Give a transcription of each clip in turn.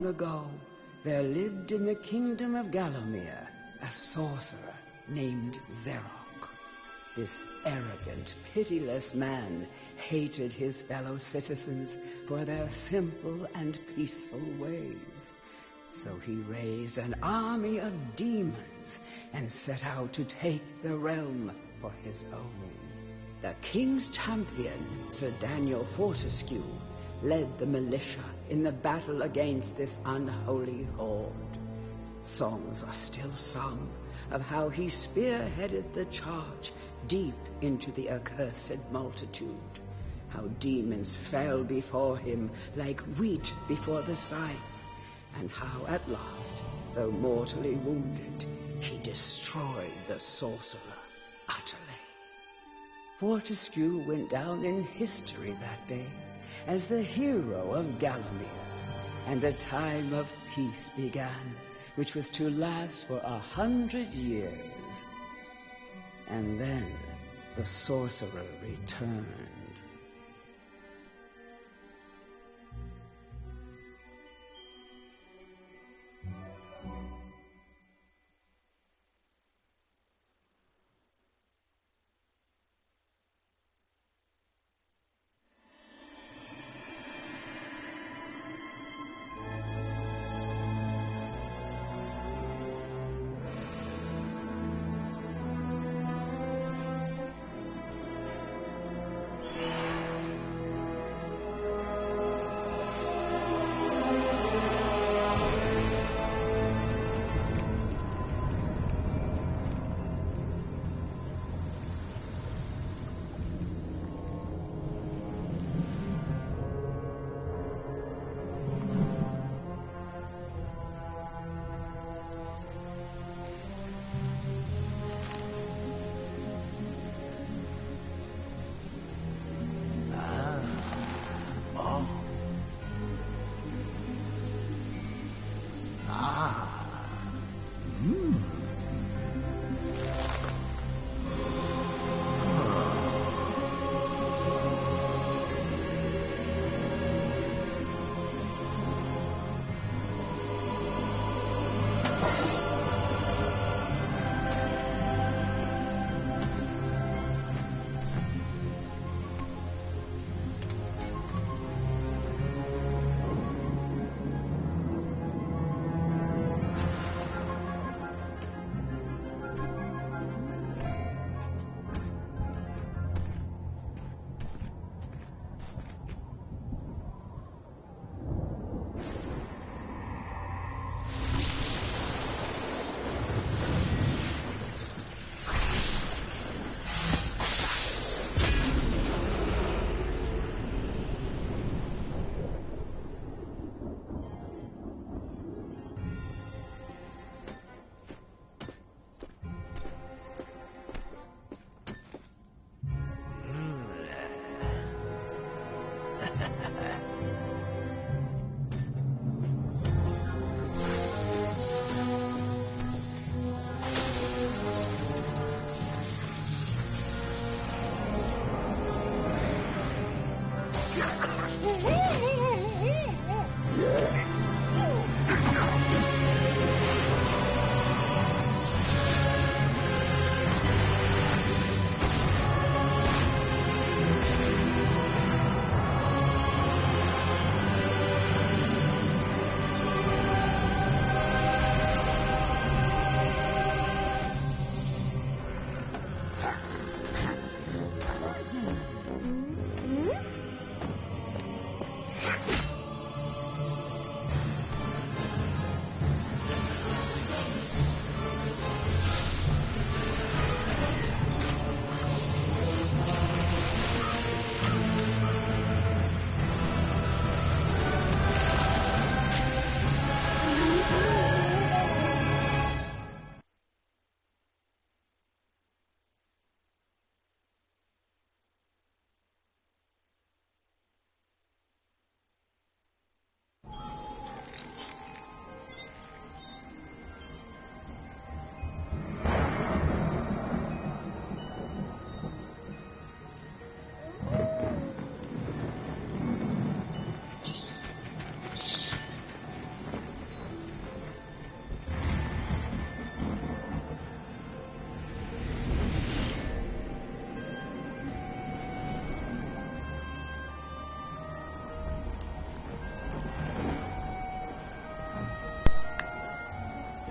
ago, there lived in the kingdom of Gallowmere a sorcerer named Zerok. This arrogant, pitiless man hated his fellow citizens for their simple and peaceful ways. So he raised an army of demons and set out to take the realm for his own. The king's champion, Sir Daniel Fortescue, led the militia in the battle against this unholy horde. Songs are still sung of how he spearheaded the charge deep into the accursed multitude, how demons fell before him like wheat before the scythe, and how at last, though mortally wounded, he destroyed the sorcerer utterly. Fortescue went down in history that day as the hero of Gallowmere, and a time of peace began, which was to last for 100 years. And then the sorcerer returned.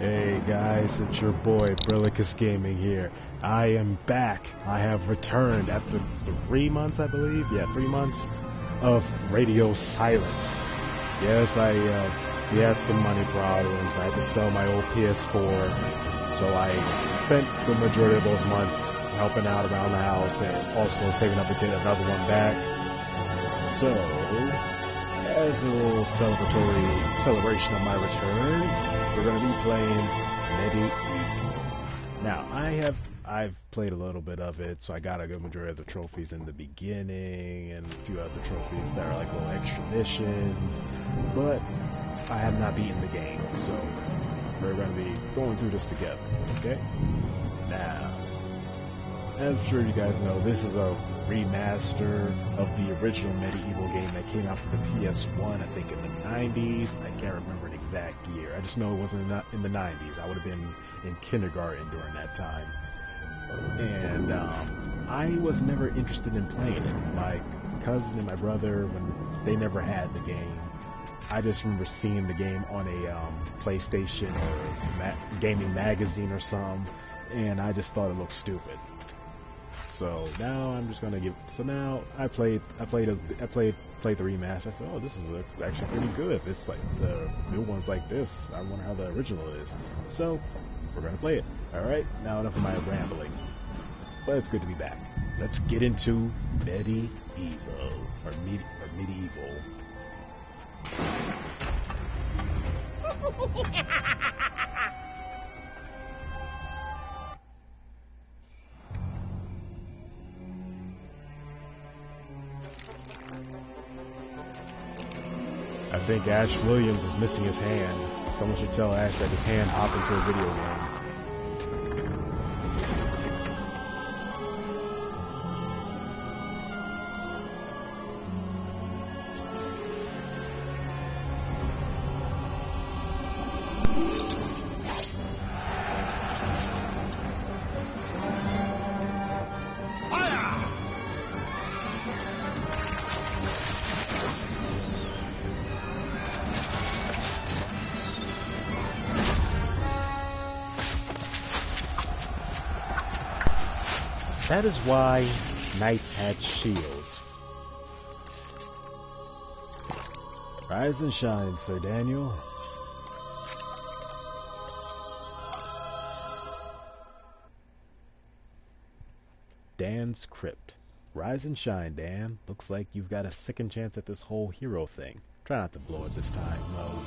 Hey guys, it's your boy Brilicus Gaming here. I am back. I have returned after 3 months, I believe. Yeah, 3 months of radio silence. Yes, we had some money problems. I had to sell my old PS4, so I spent the majority of those months helping out around the house and also saving up to get another one back. So, as a little celebration of my return, we're going to be playing Medievil. Now, I've played a little bit of it, so I got a good majority of the trophies in the beginning, and a few other trophies that are like little extra missions, but I have not beaten the game, so we're going to be going through this together, okay? Now, as I'm sure you guys know, this is a remaster of the original Medievil game that came out for the PS1, I think in the 90s. I can't remember an exact year. I just know it wasn't in the 90s. I would have been in kindergarten during that time. And I was never interested in playing it. My cousin and my brother, when they never had the game, I just remember seeing the game on a PlayStation or gaming magazine or something, and I just thought it looked stupid. So now I'm just gonna So now I played the remaster. I said, oh, this is actually pretty good. It's like the new one's like this. I wonder how the original is. So we're gonna play it. All right. Now enough of my rambling. But it's good to be back. Let's get into Medievil or Medieval. I think Ash Williams is missing his hand. Someone should tell Ash that his hand hopped into a video game. That is why knights had shields. Rise and shine, Sir Daniel. Dan's Crypt. Rise and shine, Dan. Looks like you've got a second chance at this whole hero thing. Try not to blow it this time, though.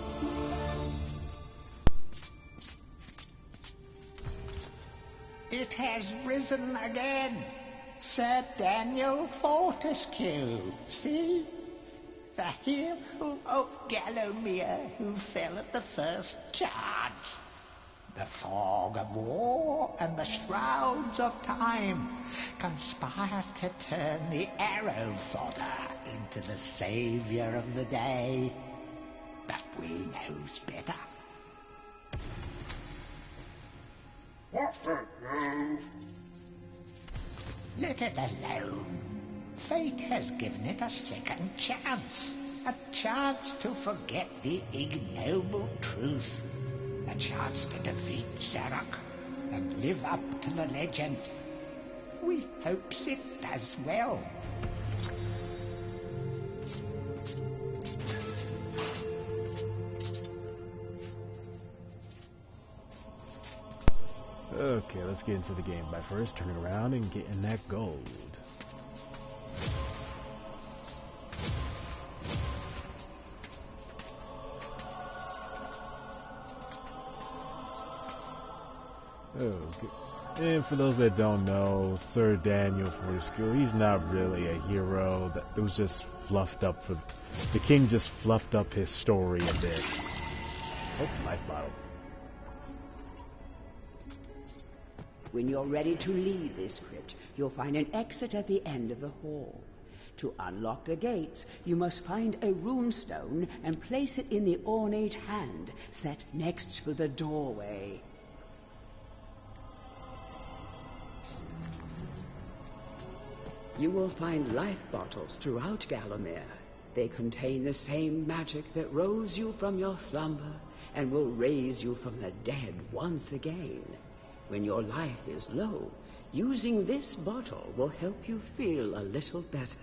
It has risen again, Sir Daniel Fortescue. See? The hero of Gallowmere who fell at the first charge. The fog of war and the shrouds of time conspire to turn the arrow fodder into the saviour of the day. But we knows better. Let it alone. Fate has given it a second chance. A chance to forget the ignoble truth. A chance to defeat Zarok and live up to the legend. We hopes it does well. Okay, let's get into the game by first turning around and getting that gold. Okay. And for those that don't know, Sir Daniel Fortescue, he's not really a hero. It was just fluffed up for... The king just fluffed up his story a bit. Oh, life bottle. When you're ready to leave this crypt, you'll find an exit at the end of the hall. To unlock the gates, you must find a runestone and place it in the ornate hand set next to the doorway. You will find life bottles throughout Gallowmere. They contain the same magic that rose you from your slumber and will raise you from the dead once again. When your life is low, using this bottle will help you feel a little better.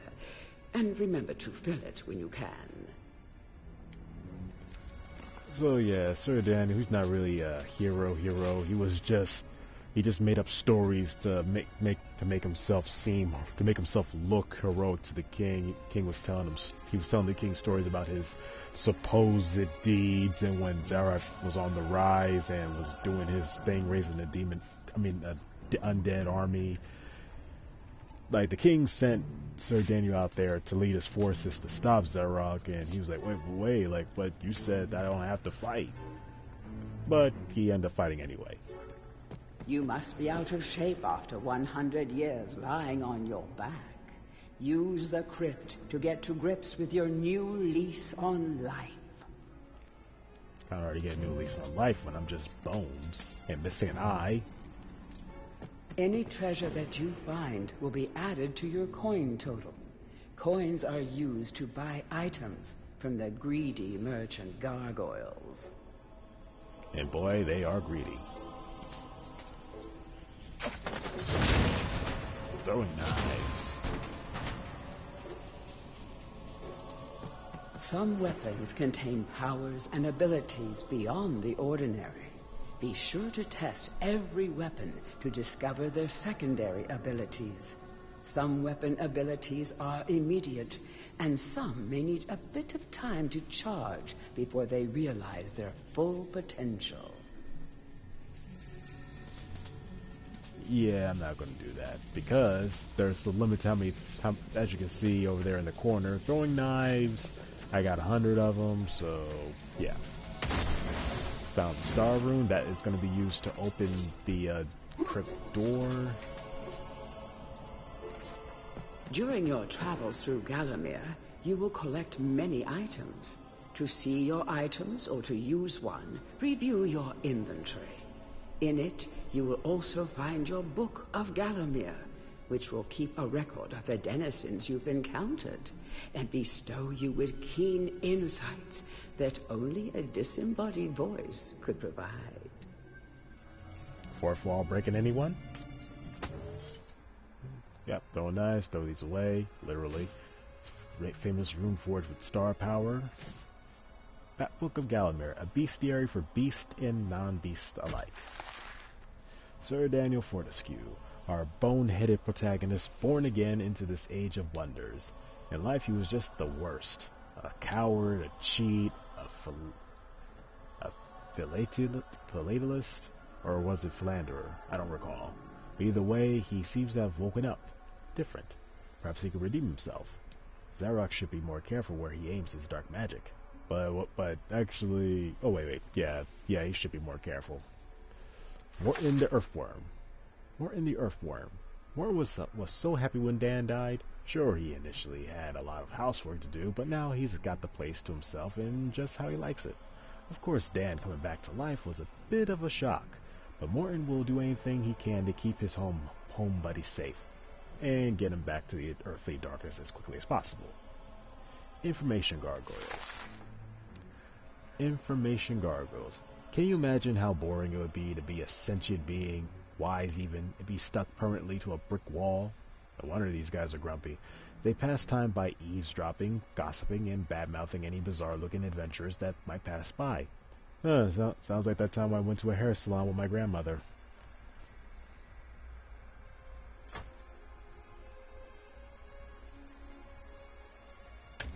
And remember to fill it when you can. So yeah, Sir Daniel, he's not really a hero. He just made up stories to make himself look heroic to the king. He was telling the king stories about his supposed deeds, and when Zarok was on the rise and was doing his thing, raising the undead army. Like, the king sent Sir Daniel out there to lead his forces to stop Zarok, and he was like, wait, like, but you said that I don't have to fight. But he ended up fighting anyway. You must be out of shape after 100 years lying on your back. Use the crypt to get to grips with your new lease on life. I already get a new lease on life when I'm just bones and missing an eye. Any treasure that you find will be added to your coin total. Coins are used to buy items from the greedy merchant gargoyles. And boy, they are greedy. Throwing knives. Some weapons contain powers and abilities beyond the ordinary. Be sure to test every weapon to discover their secondary abilities. Some weapon abilities are immediate, and some may need a bit of time to charge before they realize their full potential. Yeah, I'm not going to do that, because there's a limit to how many, as you can see over there in the corner, throwing knives. I got 100 of them, so yeah. Found the star rune that is going to be used to open the crypt door. During your travels through Gallowmere, you will collect many items. To see your items or to use one, review your inventory. In it, you will also find your Book of Gallowmere, which will keep a record of the denizens you've encountered and bestow you with keen insights that only a disembodied voice could provide. Fourth wall breaking anyone? Yep, throw knives, throw these away, literally. Famous rune forged with star power. That Book of Gallowmere, a bestiary for beast and non-beast alike. Sir Daniel Fortescue, our bone-headed protagonist, born again into this age of wonders. In life, he was just the worst. A coward, a cheat, a philatelist, or was it philanderer? I don't recall. But either way, he seems to have woken up. Different. Perhaps he could redeem himself. Zarok should be more careful where he aims his dark magic. But actually... Oh, wait. Yeah, he should be more careful. Morton the Earthworm. Morton was so happy when Dan died. Sure, he initially had a lot of housework to do, but now he's got the place to himself and just how he likes it. Of course, Dan coming back to life was a bit of a shock, but Morton will do anything he can to keep his home buddy safe and get him back to the earthly darkness as quickly as possible. Information gargoyles. Can you imagine how boring it would be to be a sentient being, wise even, and be stuck permanently to a brick wall? No wonder these guys are grumpy. They pass time by eavesdropping, gossiping, and bad-mouthing any bizarre-looking adventurers that might pass by. Sounds like that time I went to a hair salon with my grandmother.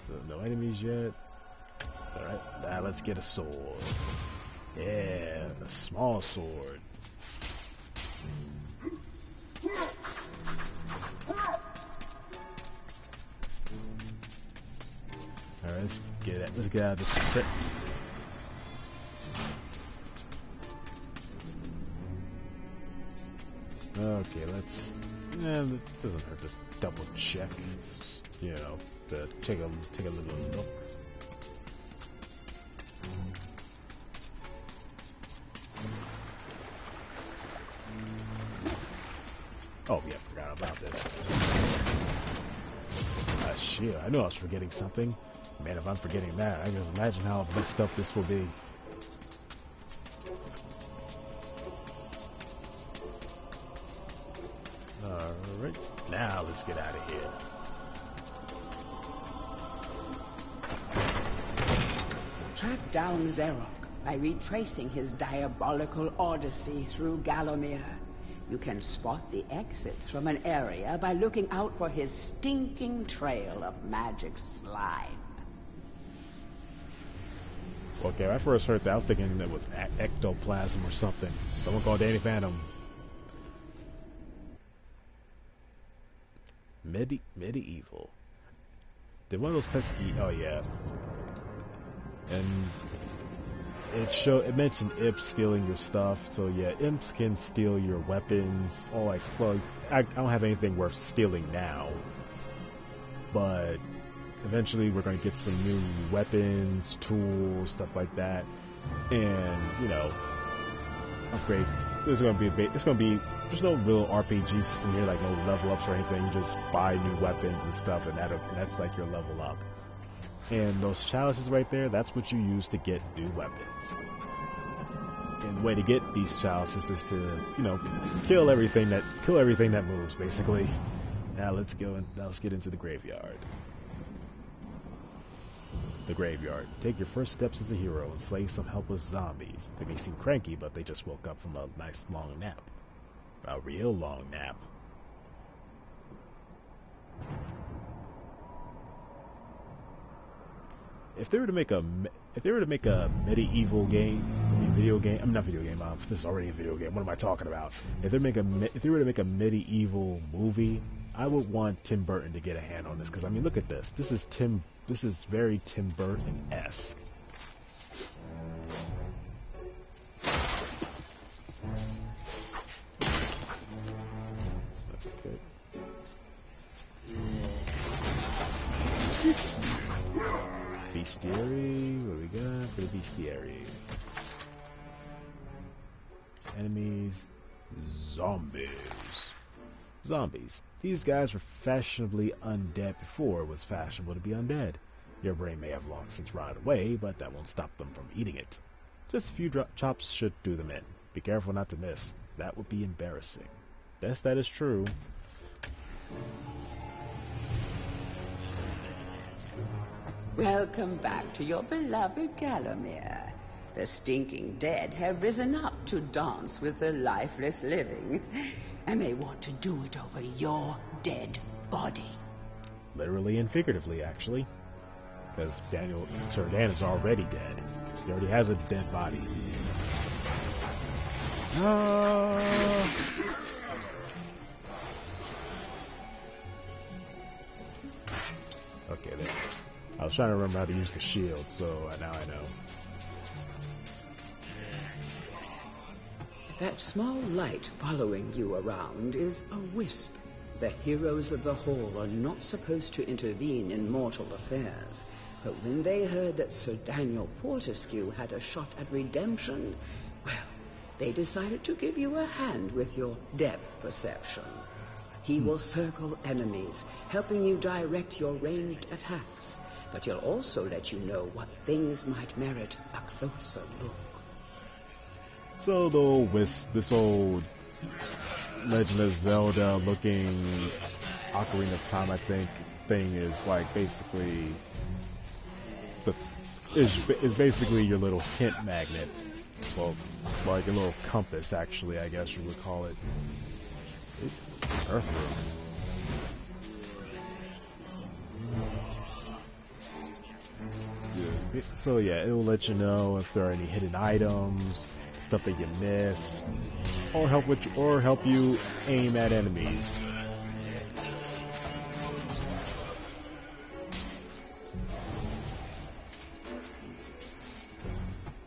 So, no enemies yet. Alright, now let's get a sword. Yeah, a small sword. Alright, let's get out of this crypt. Okay, it doesn't hurt to double check, to take a little look. Oh yeah, forgot about this. shield. I knew I was forgetting something. Man, if I'm forgetting that, I can just imagine how messed up this will be. Alright, now let's get out of here. Track down Xerok by retracing his diabolical odyssey through Gallowmere. You can spot the exits from an area by looking out for his stinking trail of magic slime. Okay, when I first heard that, I was thinking it was ectoplasm or something. Someone called Danny Phantom. Medieval. Did one of those pesky... Oh, yeah. And it mentioned imps stealing your stuff. So, yeah, imps can steal your weapons. Or, like, well, I don't have anything worth stealing now. But eventually we're going to get some new weapons, tools, stuff like that. And, you know, upgrade. There's no real RPG system here, like no level ups or anything. You just buy new weapons and stuff, and that's like your level up. And those chalices right there, that's what you use to get new weapons. And the way to get these chalices is to, you know, kill everything that moves, basically. Now let's get into the graveyard. The graveyard. Take your first steps as a hero and slay some helpless zombies. They may seem cranky, but they just woke up from a nice long nap. A real long nap. If they were to make a medieval game, this is already a video game. What am I talking about? If they were to make a medieval movie, I would want Tim Burton to get a hand on this, because I mean, look at this. This is very Tim Burton-esque. Okay. Bestiary, what do we got for the bestiary? Enemies, zombies. These guys were fashionably undead before it was fashionable to be undead. Your brain may have long since rotted away, but that won't stop them from eating it. Just a few chops should do them in. Be careful not to miss. That would be embarrassing. Yes, that is true. Welcome back to your beloved Gallowmere. The stinking dead have risen up to dance with the lifeless living, and they want to do it over your dead body. Literally and figuratively, actually. Because Sir Dan is already dead. He already has a dead body. Okay, there. I was trying to remember how to use the shield, so now I know. That small light following you around is a wisp. The heroes of the Hall are not supposed to intervene in mortal affairs, but when they heard that Sir Daniel Fortescue had a shot at redemption, well, they decided to give you a hand with your depth perception. He will circle enemies, helping you direct your ranged attacks, but he'll also let you know what things might merit a closer look. So this old Legend of Zelda looking Ocarina of Time, I think, thing is like basically is basically your little hint magnet. Well, like a little compass, actually, I guess you would call it. Earth room. Yeah. So yeah, it will let you know if there are any hidden items, stuff that you missed, or help you aim at enemies.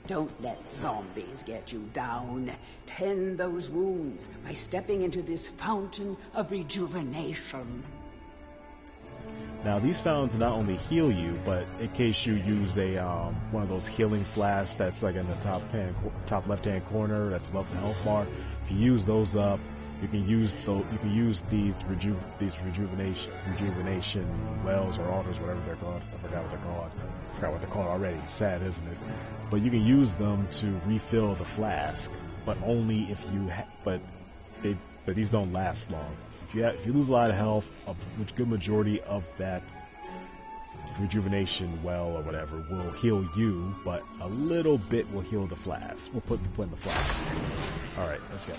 Don't let zombies get you down. Tend those wounds by stepping into this fountain of rejuvenation. Now these fountains not only heal you, but in case you use a one of those healing flasks that's like in the top left-hand corner, that's above the health bar, if you use those up, You can use these rejuvenation wells or altars, whatever they're called. I forgot what they're called. I forgot what they're called already. Sad, isn't it? But you can use them to refill the flask, but only if you but these don't last long. If you lose a lot of health, a good majority of that rejuvenation well or whatever will heal you, but a little bit will heal the flask. We'll put in the flask. All right, let's go.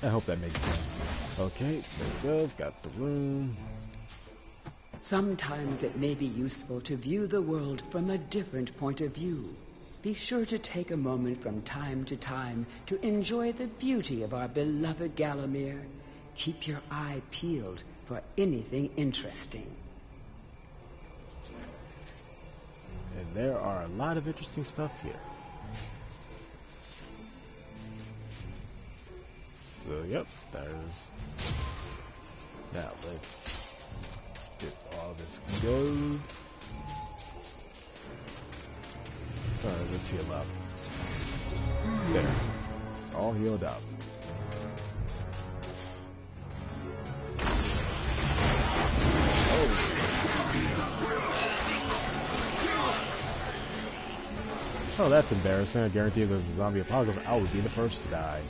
I hope that makes sense. Okay, there we go. Got the room. Sometimes it may be useful to view the world from a different point of view. Be sure to take a moment from time to time to enjoy the beauty of our beloved Gallowmere. Keep your eye peeled for anything interesting. And there are a lot of interesting stuff here. So, yep, there's... Now, let's get all this gold. Alright, let's heal up. There. All healed up. Oh, that's embarrassing. I guarantee if there's a zombie apocalypse, I would be the first to die.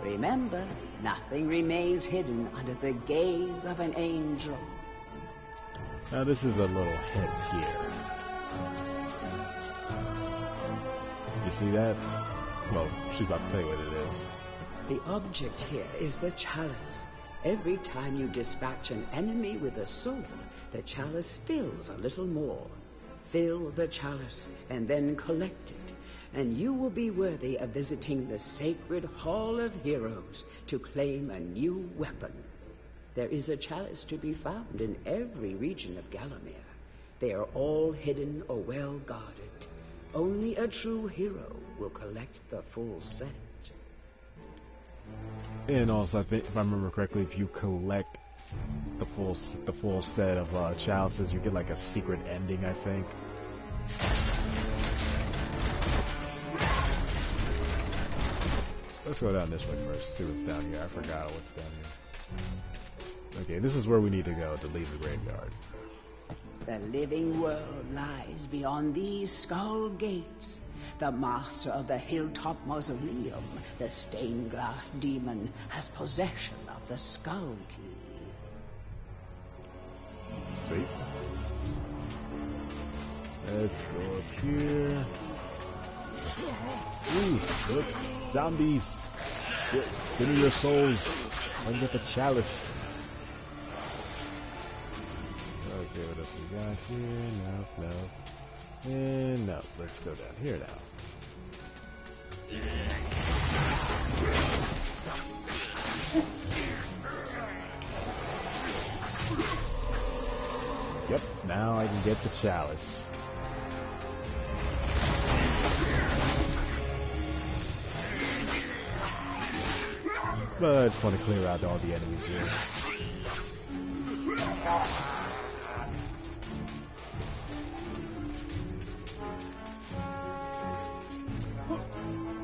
Remember, nothing remains hidden under the gaze of an angel. Now this is a little hint here. You see that? Well, she's about to tell you what it is. The object here is the chalice. Every time you dispatch an enemy with a sword, the chalice fills a little more. Fill the chalice and then collect it, and you will be worthy of visiting the sacred Hall of Heroes to claim a new weapon. There is a chalice to be found in every region of Gallowmere. They are all hidden or well guarded. Only a true hero will collect the full set. And also, I think, if I remember correctly, if you collect the full set of chalices, you get like a secret ending, I think. Let's go down this way first, see what's down here. I forgot what's down here. Okay, this is where we need to go to leave the graveyard. The living world lies beyond these skull gates. The master of the hilltop mausoleum, the stained glass demon, has possession of the skull key. See? Let's go up here. Ooh, look, zombies! Give me your souls. Let me get the chalice. Okay, what else we got here? No. And no. Let's go down here now. Yep, now I can get the chalice. But it's fun to clear out all the enemies here.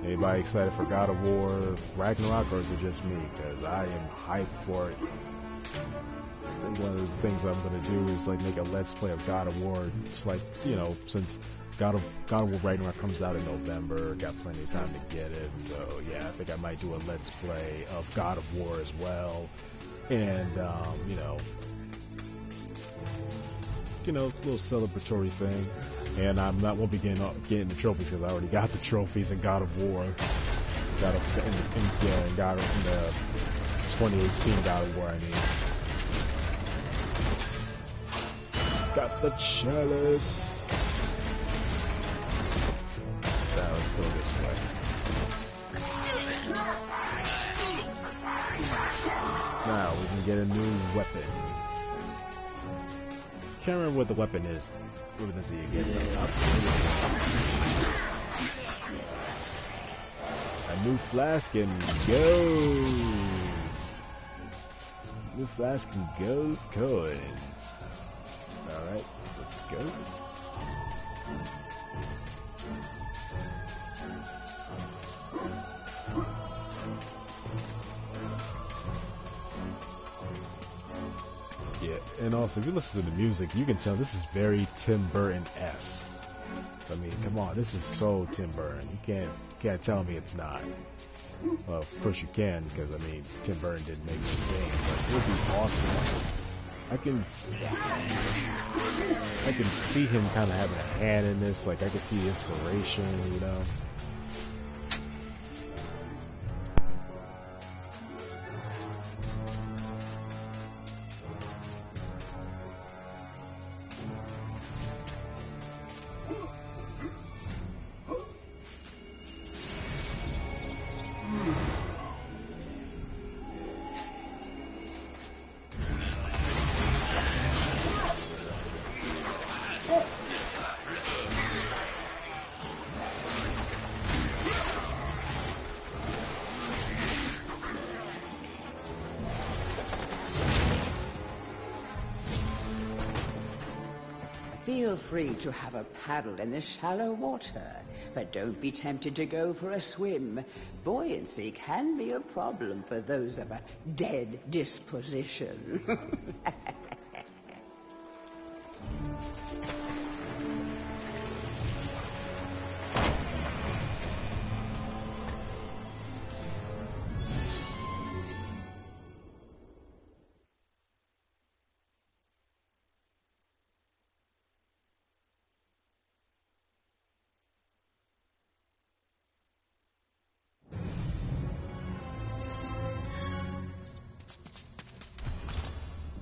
Anybody excited for God of War Ragnarok, or is it just me? Because I am hyped for it. I think one of the things I'm going to do is like make a Let's Play of God of War. It's like, you know, since God of War Ragnarok comes out in November, got plenty of time to get it. So yeah, I think I might do a Let's Play of God of War as well. And, you know, a little celebratory thing. And won't be getting the trophies because I already got the trophies in God of War. In the 2018 God of War, I mean. Got the chalice. Now let's go this way. Now we can get a new weapon. Can't remember what the weapon is. What weapon is he again? A new flask and go. New flask and gold coins. Alright, let's go. Yeah, and also if you listen to the music, you can tell this is very Tim Burton-esque. So, I mean, come on, this is so Tim Burton. You can't tell me it's not. Well, of course you can, because I mean, Tim Burton didn't make this game, but it would be awesome. I can see him kind of having a hand in this. Like I can see inspiration, you know. Feel free to have a paddle in the shallow water, but don't be tempted to go for a swim. Buoyancy can be a problem for those of a dead disposition.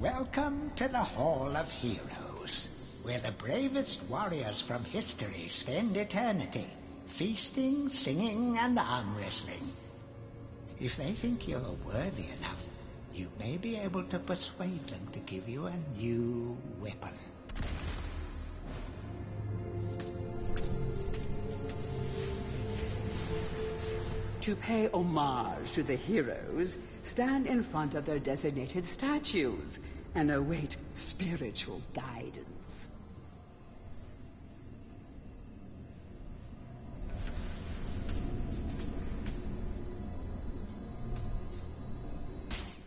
Welcome to the Hall of Heroes, where the bravest warriors from history spend eternity, feasting, singing, and arm wrestling. If they think you're worthy enough, you may be able to persuade them to give you a new weapon. To pay homage to the heroes, stand in front of their designated statues and await spiritual guidance.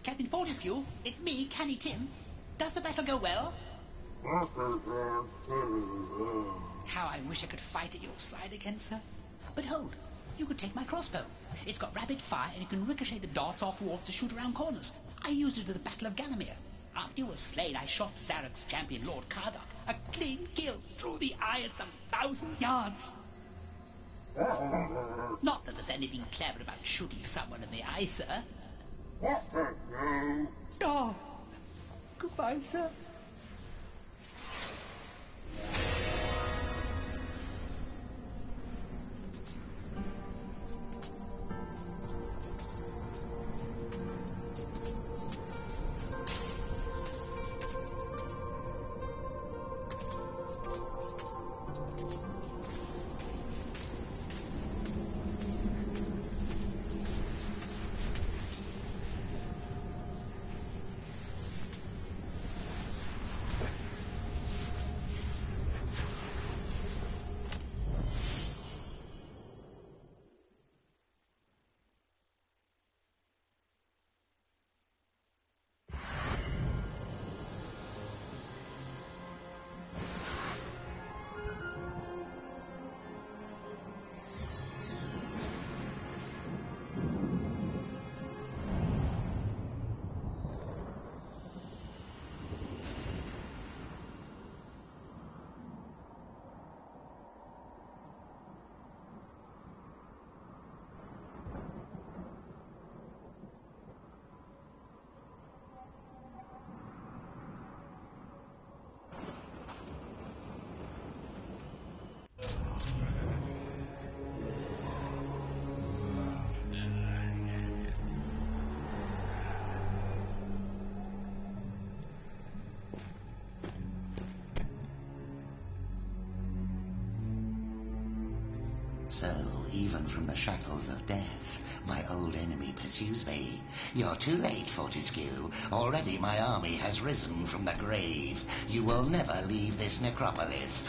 Captain Fortescue, it's me, Canny Tim. Does the battle go well? How I wish I could fight at your side again, sir. But hold, you could take my crossbow. It's got rapid fire and it can ricochet the darts off walls to shoot around corners. I used it at the Battle of Gallowmere. After you were slain, I shot Zarok's champion, Lord Kardok. A clean kill through the eye at some 1,000 yards. Not that there's anything clever about shooting someone in the eye, sir. Oh, goodbye, sir. So, even from the shackles of death, my old enemy pursues me. You're too late, Fortescue. Already my army has risen from the grave. You will never leave this necropolis.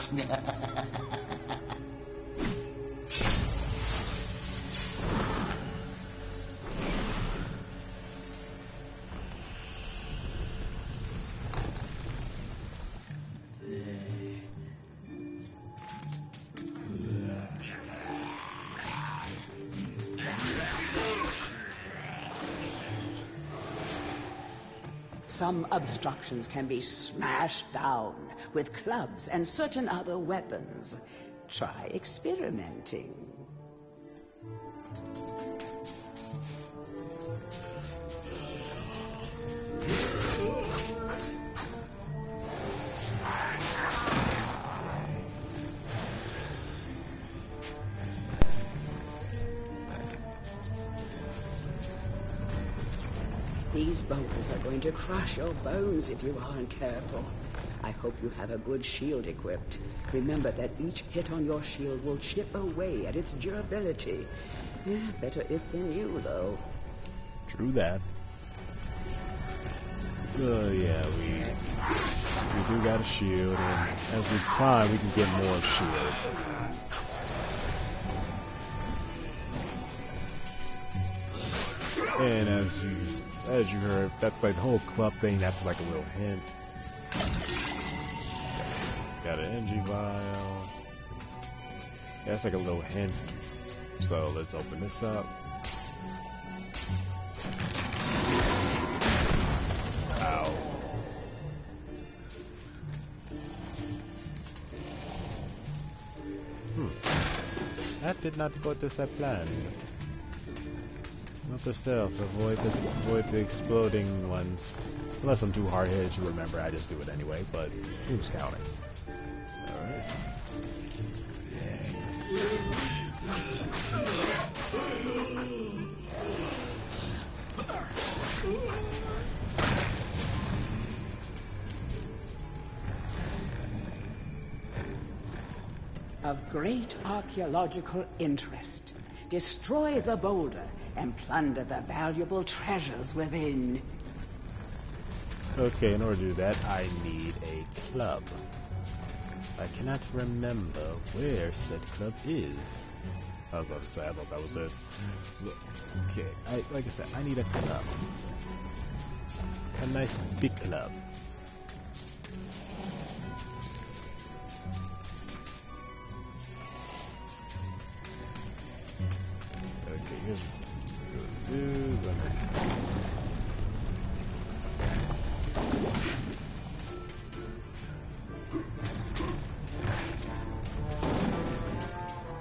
Some obstructions can be smashed down with clubs and certain other weapons. Try experimenting. These boulders are going to crush your bones if you aren't careful. I hope you have a good shield equipped. Remember that each hit on your shield will chip away at its durability. Better it than you, though. True that. So yeah, we do got a shield, and as we climb, we can get more shield. And as you heard, that's like the whole club thing. That's like a little hint. Got an energy vial. That's like a little hint. So let's open this up. Ow. That did not go as I planned. Not the stealth. Avoid the exploding ones. Unless I'm too hard-headed to remember, I just do it anyway. But who's counting? All right. Of great archaeological interest. Destroy the boulder and plunder the valuable treasures within. Okay, in order to do that, I need a club. I cannot remember where said club is. I was about to say, I thought that was it. Okay, like I said, I need a club. A nice big club. Okay, here's what we're gonna do.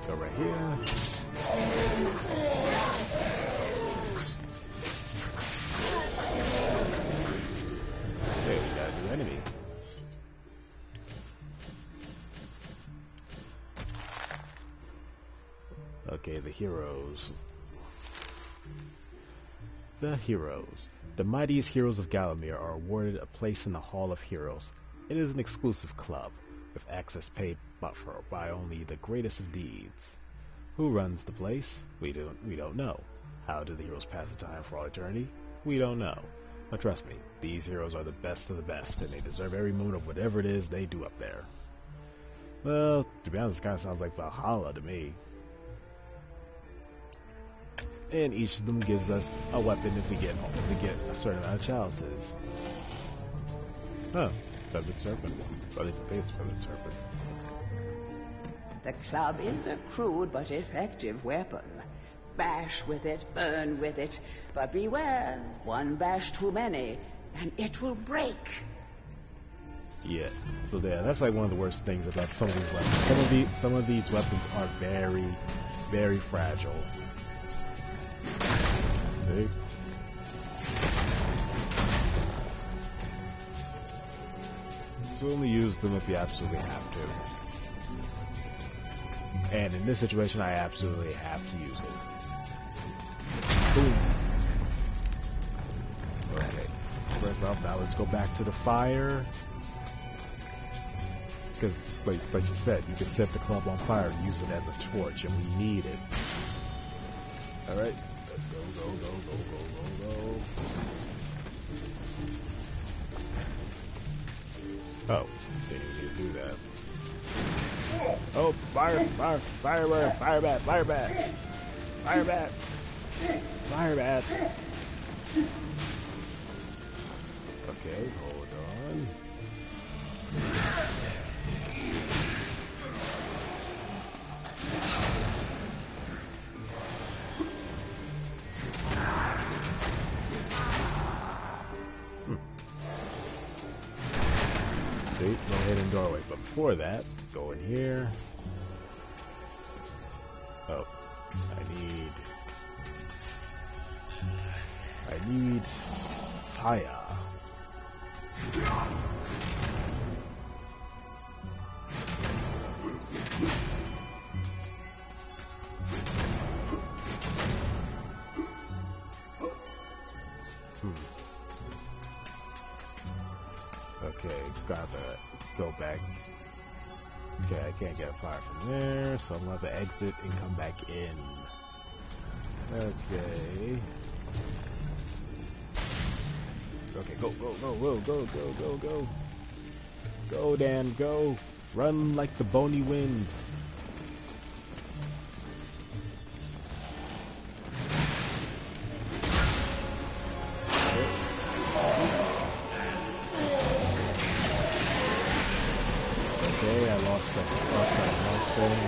Go right here. Okay, we got a new enemy. Okay, the heroes. The heroes. The mightiest heroes of Gallowmere are awarded a place in the Hall of Heroes. It is an exclusive club, with access paid by only the greatest of deeds. Who runs the place? We don't know. How do the heroes pass the time for all eternity? We don't know. But trust me, these heroes are the best of the best, and they deserve every moment of whatever it is they do up there. Well, to be honest, this kind of sounds like Valhalla to me. And each of them gives us a weapon if we get a certain amount of chalices. Oh, feathered serpent. Or at least I think it's feathered serpent. The club is a crude but effective weapon. Bash with it, burn with it, but beware, one bash too many, and it will break. Yeah, so that's like one of the worst things about some of these weapons. Some of these weapons are very, very fragile. See? So only use them if you absolutely have to. And in this situation, I absolutely have to use it. Boom. Okay. First off, now let's go back to the fire. because, like you said, you can set the club on fire and use it as a torch, and we need it. Alright, let's go. Oh, didn't even need to do that. Oh, fire bat. Okay, hold on. See, no hidden doorway, but before that, go in here. Oh, I need fire. Okay, gotta go back. Okay, I can't get a fire from there, so I'm gonna have to exit and come back in. Okay. Okay, go. Go, Dan, go. Run like the bony wind. Okay, I lost that health thing.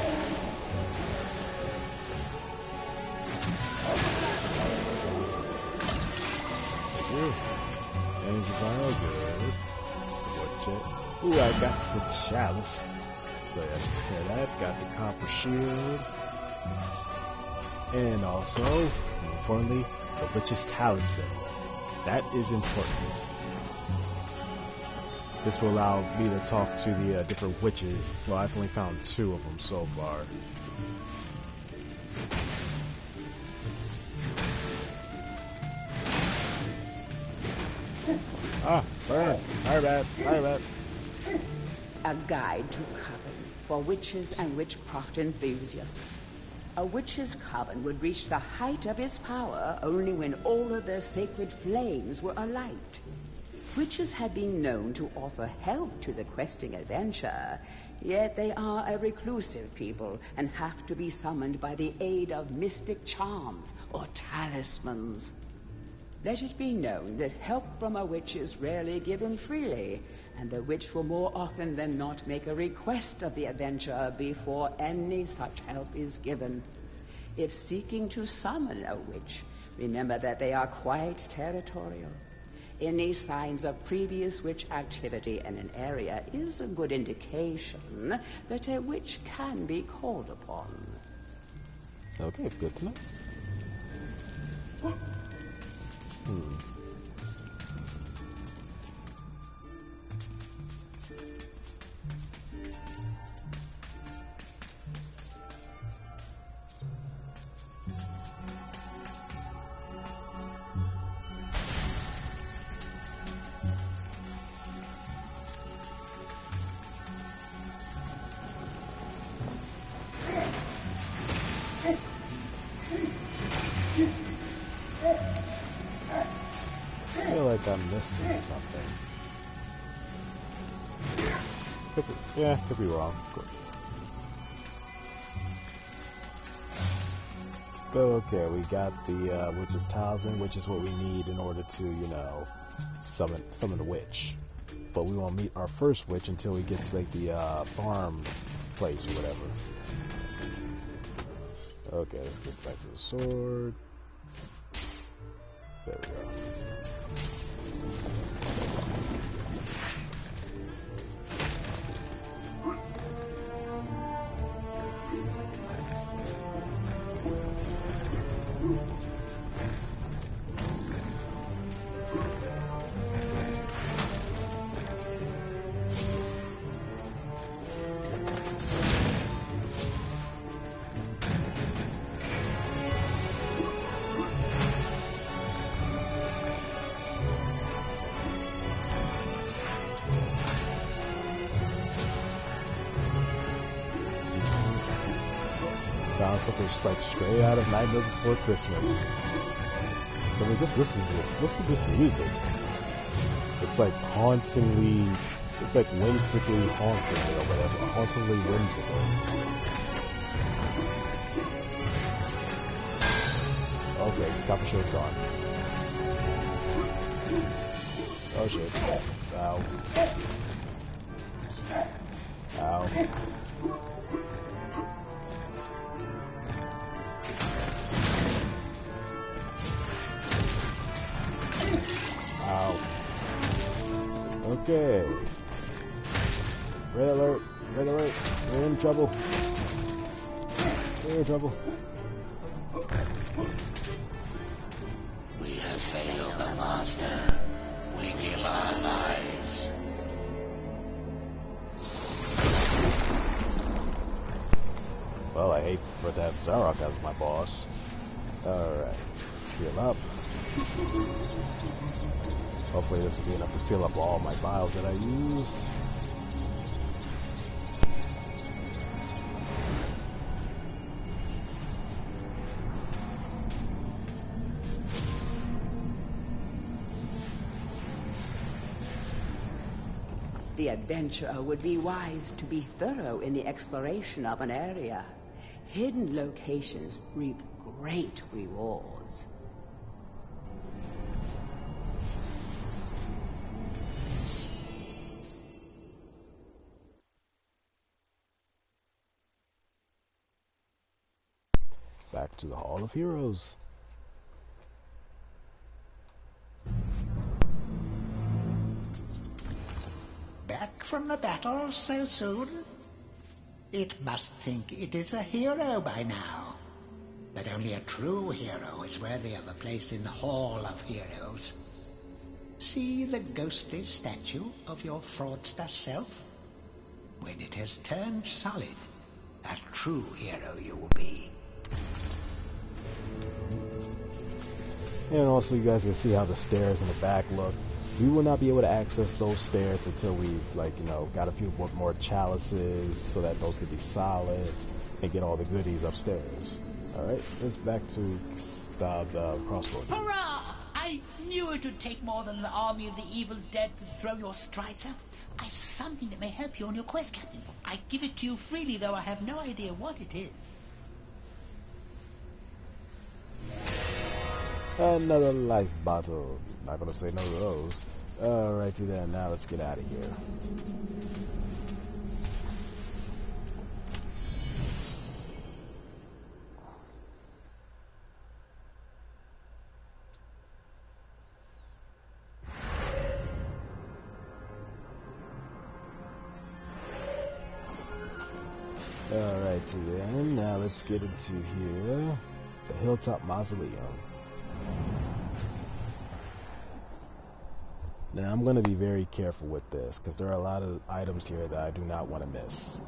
Energy vial, good. Support jet. Ooh, I got the chalice. So yeah, let's hear that. Got the copper shield. And also, more importantly, the witch's talisman. That is important. This will allow me to talk to the different witches. Well, I've only found 2 of them so far. Ah, fire bat. A guide to covens for witches and witchcraft enthusiasts. A witch's coven would reach the height of its power only when all of their sacred flames were alight. Witches have been known to offer help to the questing adventurer, yet they are a reclusive people and have to be summoned by the aid of mystic charms or talismans. Let it be known that help from a witch is rarely given freely, and the witch will more often than not make a request of the adventurer before any such help is given. If seeking to summon a witch, remember that they are quite territorial. Any signs of previous witch activity in an area is a good indication that a witch can be called upon. Okay, good to know. I feel like I'm missing something. Could be wrong. Okay, we got the witch's talisman, which is what we need in order to, you know, summon the witch. But we won't meet our first witch until we get to like the farm place or whatever. Okay, let's get back to the sword. There we go. sounds something just like straight out of Nightmare Before Christmas. I mean, just listen to this. Listen to this music. It's like hauntingly, it's like whimsically haunting or whatever. Hauntingly whimsical. Okay, copper shield's gone. Oh shit. Ow. Ow. Ow. Okay. Red alert. Red alert. We're in trouble. We're in trouble. We have failed the master. We give our lives. Well, I hate for to have Zarok as my boss. Alright, let's heal up. Hopefully this will be enough to fill up all my vials that I used. The adventurer would be wise to be thorough in the exploration of an area. Hidden locations reap great rewards. Back to the Hall of Heroes. Back from the battle so soon? It must think it is a hero by now. But only a true hero is worthy of a place in the Hall of Heroes. See the ghostly statue of your fraudster self? When it has turned solid, a true hero you will be. And also you guys can see how the stairs in the back look. We will not be able to access those stairs until we've, like, you know, got a few more chalices so that those can be solid and get all the goodies upstairs. Alright, let's back to the crossroads. Hurrah! I knew it would take more than the army of the evil dead to throw your strides up. I've something that may help you on your quest, Captain. I give it to you freely, though I have no idea what it is. Another life bottle. Not gonna say no to those. Alrighty then, now let's get out of here. Alrighty then, now let's get into here. The Hilltop Mausoleum. Now I'm going to be very careful with this because there are a lot of items here that I do not want to miss.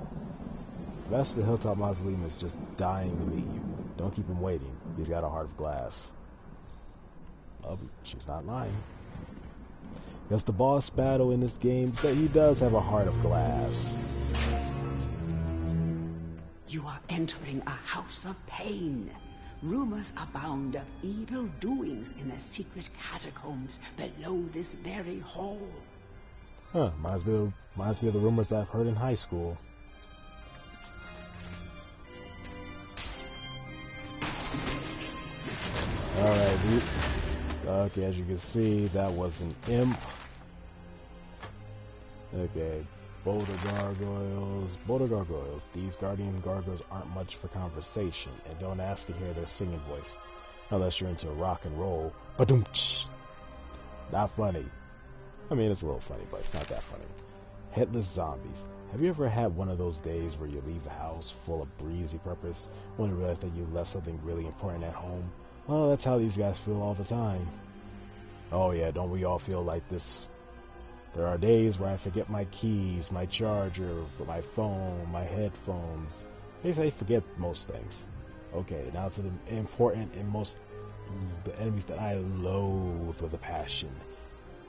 The rest of the Hilltop Mausoleum is just dying to meet you. Don't keep him waiting. He's got a heart of glass. Oh, she's not lying. Because the boss battle in this game, he does have a heart of glass. You are entering a house of pain. Rumors abound of evil doings in the secret catacombs below this very hall. Huh, reminds me of the rumors that I've heard in high school. Alright, okay, as you can see, that was an imp. Okay, Boulder Gargoyles. These guardian gargoyles aren't much for conversation, and don't ask to hear their singing voice, unless you're into rock and roll. Ba-doom-tsh. Not funny. I mean, it's a little funny, but it's not that funny. Headless zombies. Have you ever had one of those days where you leave the house full of breezy purpose, when you realize that you left something really important at home? Well, that's how these guys feel all the time. Oh yeah, don't we all feel like this? There are days where I forget my keys, my charger, my phone, my headphones. I forget most things. Okay, now to the important and the enemies that I loathe with a passion.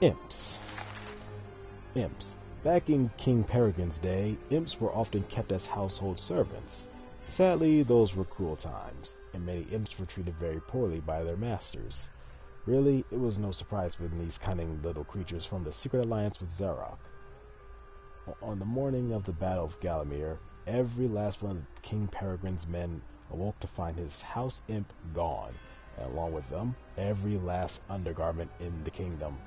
Imps. Imps. Back in King Peregrine's day, imps were often kept as household servants. Sadly, those were cruel times, and many imps were treated very poorly by their masters. Really, it was no surprise when these cunning little creatures formed a secret alliance with Zarok. On the morning of the Battle of Galamir, every last one of King Peregrine's men awoke to find his house imp gone, and along with them, every last undergarment in the kingdom.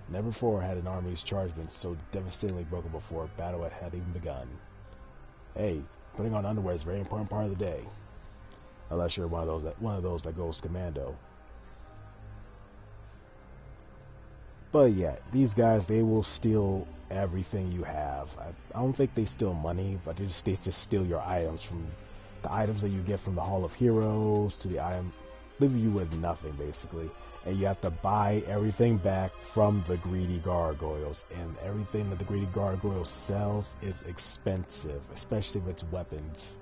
Never before had an army's charge been so devastatingly broken before battle had even begun. Hey, putting on underwear is a very important part of the day. Unless you're one of those that goes commando. But yeah, these guys, they will steal everything you have. I don't think they steal money, but they just steal your items, from the items that you get from the Hall of Heroes to the item, leaving you with nothing basically. And you have to buy everything back from the greedy gargoyles, and everything that the greedy gargoyles sells is expensive, especially if it's weapons.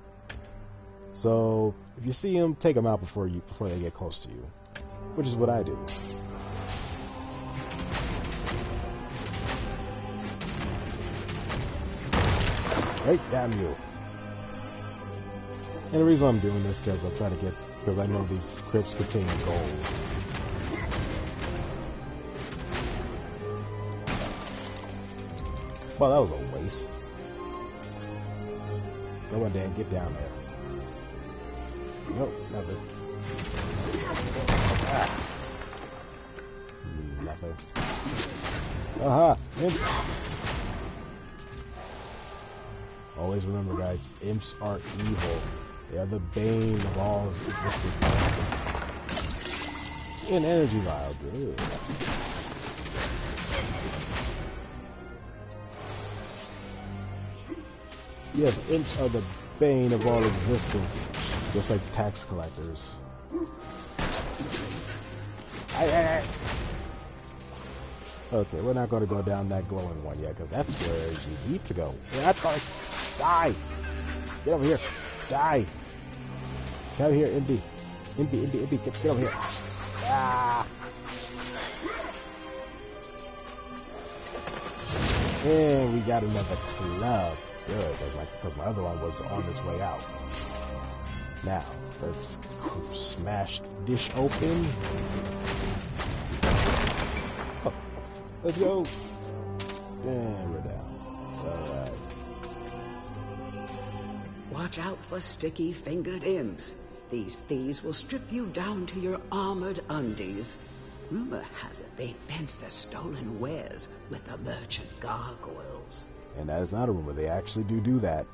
So if you see them, take them out before they get close to you, which is what I do. Right, damn you. And the reason I'm doing this because because I know these crypts contain gold. Well, that was a waste. Go on, Dan, get down there. Nope, nothing. Ah. Nothing. Aha! Imp. Always remember, guys, imps are evil. They are the bane of all existence. An energy vial, good. Yes, imps are the bane of all existence, just like tax collectors. Okay, we're not going to go down that glowing one yet, because that's where you need to go. That's like, die! Get over here! Die! Get over here, Impy! Impy, get over here! Ah! And we got another club. Good, because my other one was on its way out. Now, let's smash dish open. Oh, let's go. And we're down. Alright. Watch out for sticky-fingered imps. These thieves will strip you down to your armored undies. Rumor has it they fence their stolen wares with the merchant gargoyles. And that is not a rumor. They actually do that.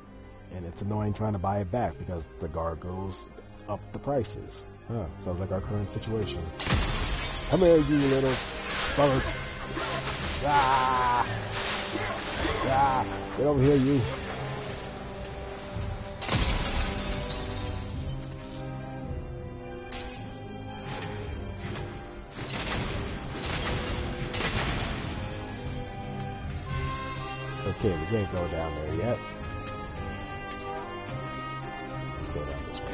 And it's annoying trying to buy it back because the gargoyles up the prices. Huh, sounds like our current situation. Come here, you little bugger. Ah! Ah! Get over here, you. Okay, we can't go down there yet. Let's go down this way.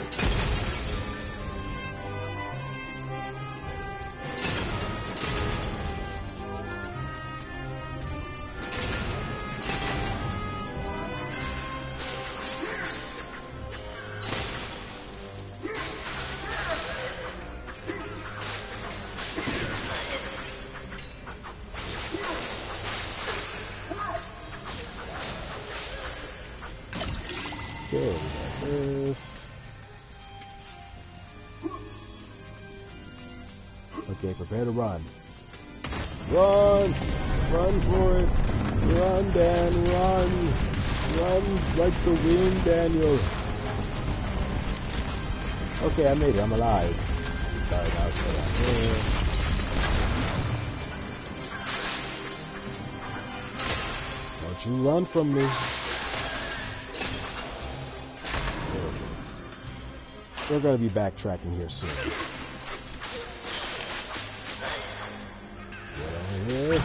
Okay, we got this. Okay, prepare to run. Run! Run for it! Run, Dan, run! Run like the wind, Daniel! Okay, I made it, I'm alive. Sorry, now let's go down here. Don't you run from me. We're going to be backtracking here soon. Get over here.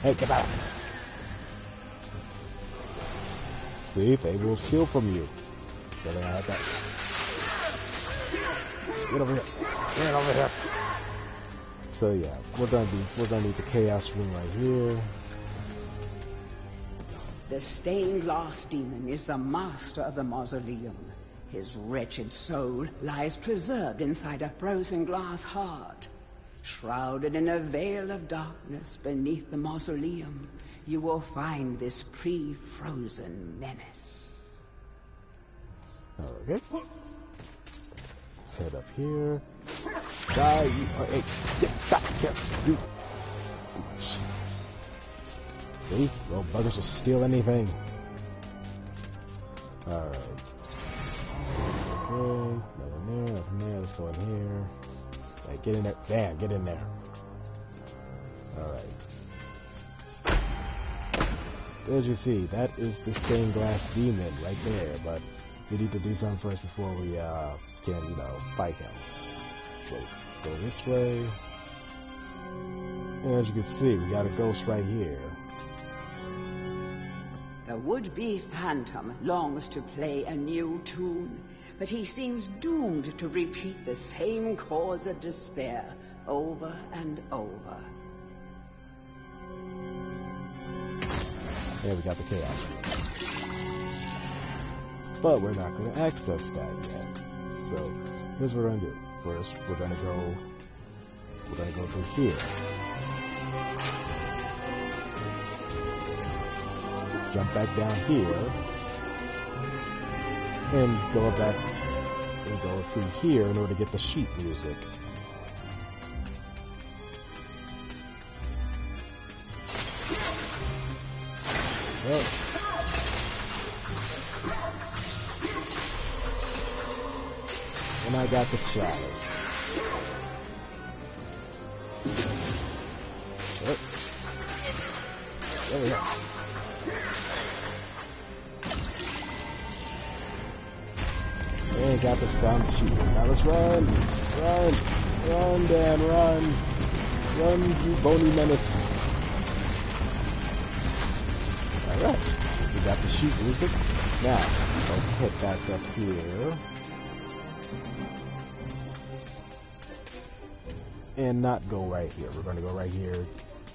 Hey, get back. See, they will steal from you. Get over here. Get over here. So yeah, we're gonna need the chaos room right here. The stained glass demon is the master of the mausoleum. His wretched soul lies preserved inside a frozen glass heart. Shrouded in a veil of darkness beneath the mausoleum, you will find this pre-frozen menace. Okay. Let's head up here. Die, you. Hey, get back here, you. See? Little buggers will steal anything. Alright. Okay. Nothing there. Let's go in here. Right, get in there. Damn, get in there. Alright. As you see, that is the stained glass demon right there, but we need to do something first before we can, you know, fight him. So, go this way. And as you can see, we got a ghost right here. The would-be phantom longs to play a new tune, but he seems doomed to repeat the same cause of despair over and over. There we got the chaos room. But we're not going to access that yet. So here's what we're going to do. First, we're going to go through here. Jump back down here. And go back and go through here in order to get the sheet music. Well, and I got the chalice. Oh. There we go. And got the found sheet. Now let's run! Run! Run, Dan, run! Run, you bony menace! Alright, we got the sheet music. Now, let's head back up here. And not go right here. We're going to go right here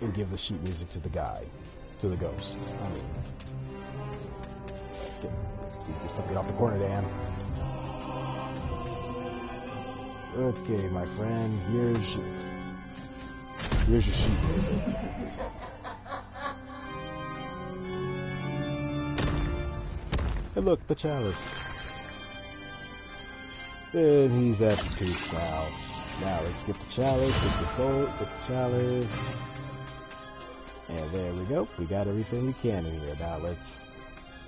and give the sheet music to the guy. To the ghost. I mean, get off the corner, Dan. Okay, my friend, here's your sheet music. And look, the chalice. And he's at peace now. Now let's get the chalice, get this gold, get the chalice. And there we go. We got everything we can in here. Now let's...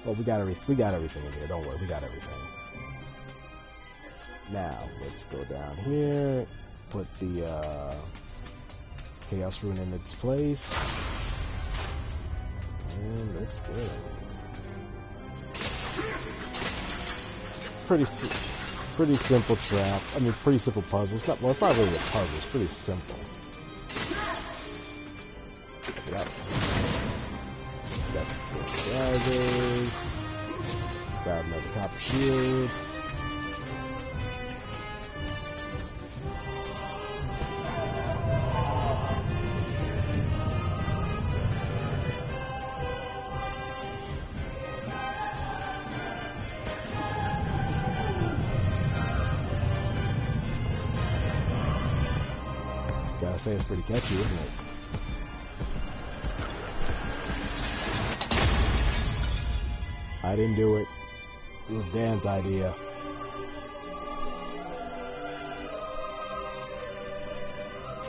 Well, we got everything in here. Don't worry, we got everything. Now, let's go down here, put the chaos rune in its place, and let's go. Pretty simple trap. I mean, pretty simple puzzle. It's not really a puzzle. It's pretty simple. Yep. Got some drivers. Got another copper shield. Gotta say, it's pretty catchy, isn't it? I didn't do it. It was Dan's idea.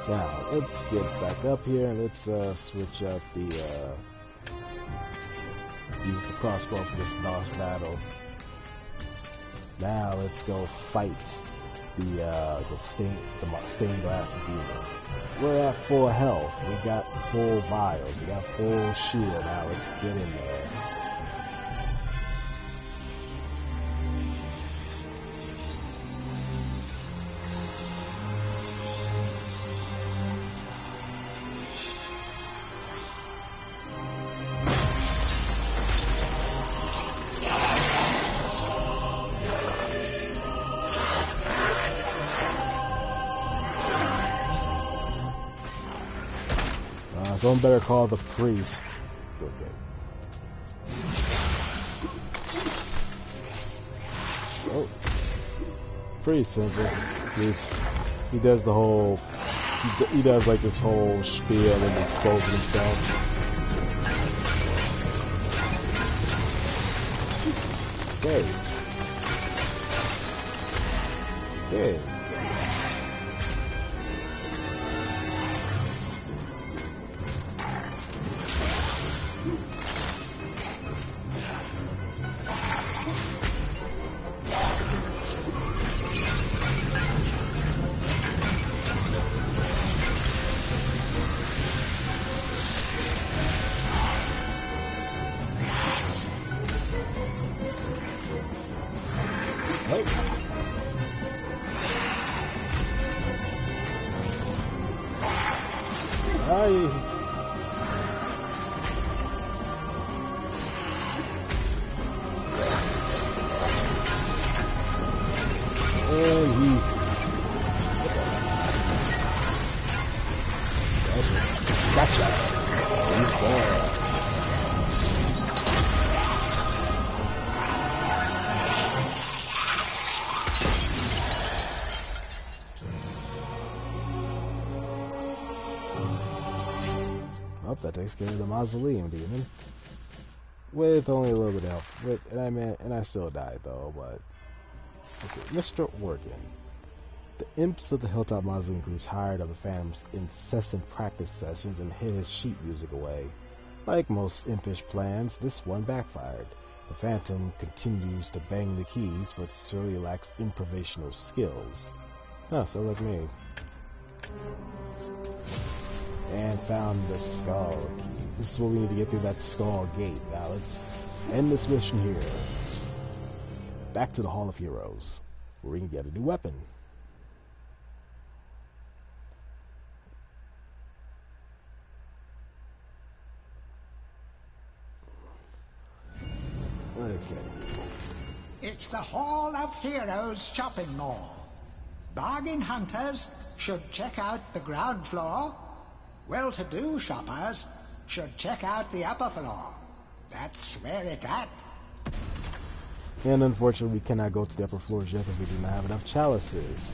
Now, let's get back up here and let's switch up the use the crossbow for this boss battle. Now let's go fight the stained glass demon. We're at full health. We got full vials. We got full shield. Now let's get in there. Someone better call the priest. Okay. Oh, Pretty simple. He does the whole, he does like this whole spiel and exposing himself. Okay. Okay. That takes care of the mausoleum demon with only a little bit of help. And I still died though. But okay, Mr. Organ. The imps of the Hilltop Mausoleum grew tired of the Phantom's incessant practice sessions and hid his sheet music away. Like most impish plans, this one backfired. The Phantom continues to bang the keys, but surely lacks improvisational skills. Oh, so like me. And found the skull key. This is what we need to get through that skull gate. Now let's end this mission here. Back to the Hall of Heroes, where we can get a new weapon. Okay. It's the Hall of Heroes shopping mall. Bargain hunters should check out the ground floor. Well-to-do shoppers should check out the upper floor. That's where it's at. And unfortunately, we cannot go to the upper floors yet because we do not have enough chalices.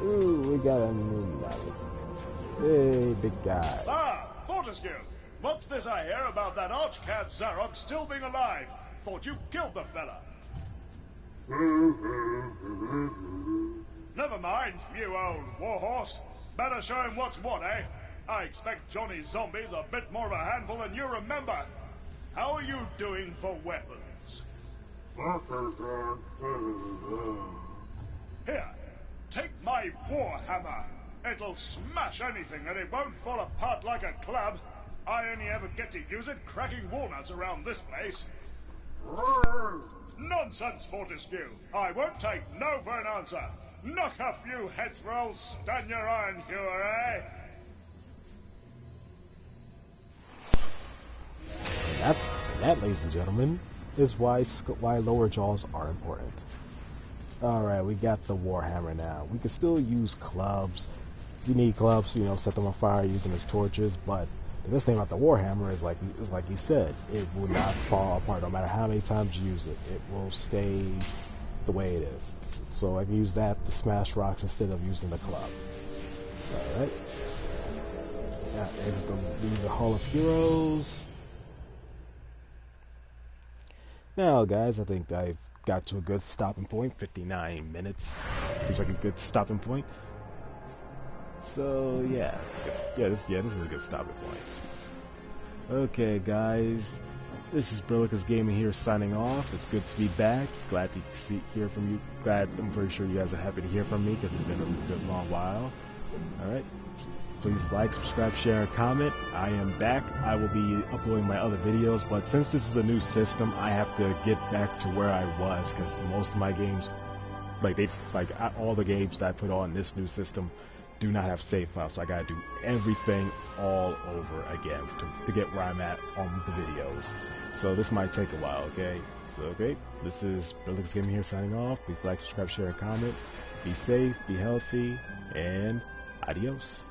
Ooh, we got a new knight. Hey, big guy. Ah, Fortescue! What's this I hear about that archcad Zarok still being alive? Thought you killed the fella. Never mind, you old warhorse. Better show him what's what, eh? I expect Johnny's zombies a bit more of a handful than you remember. How are you doing for weapons? Here, take my warhammer. It'll smash anything and it won't fall apart like a club. I only ever get to use it cracking walnuts around this place. Nonsense, Fortescue. I won't take no for an answer. Knock a few heads for old Stan your iron hewer, eh? That, ladies and gentlemen, is why lower jaws are important. Alright, we got the Warhammer now. We can still use clubs. If you need clubs, you know, set them on fire using as torches, but the best thing about the Warhammer is like he said, it will not fall apart no matter how many times you use it. It will stay the way it is. So I can use that to smash rocks instead of using the club. Alright. That is the Hall of Heroes. Now guys, I think I've got to a good stopping point. 59 minutes. Seems like a good stopping point. So yeah, this is a good stopping point. Okay guys, this is Brilicus Gaming here signing off. It's good to be back. Glad to hear from you. I'm pretty sure you guys are happy to hear from me because it's been a good long while. Alright, please like, subscribe, share, and comment. I am back. I will be uploading my other videos, but since this is a new system, I have to get back to where I was because most of my games, all the games that I put on this new system do not have save files, so I gotta do everything all over again to get where I'm at on the videos. So this might take a while, okay? So okay, this is Brilicus Gaming here signing off. Please like, subscribe, share, and comment. Be safe, be healthy, and adios.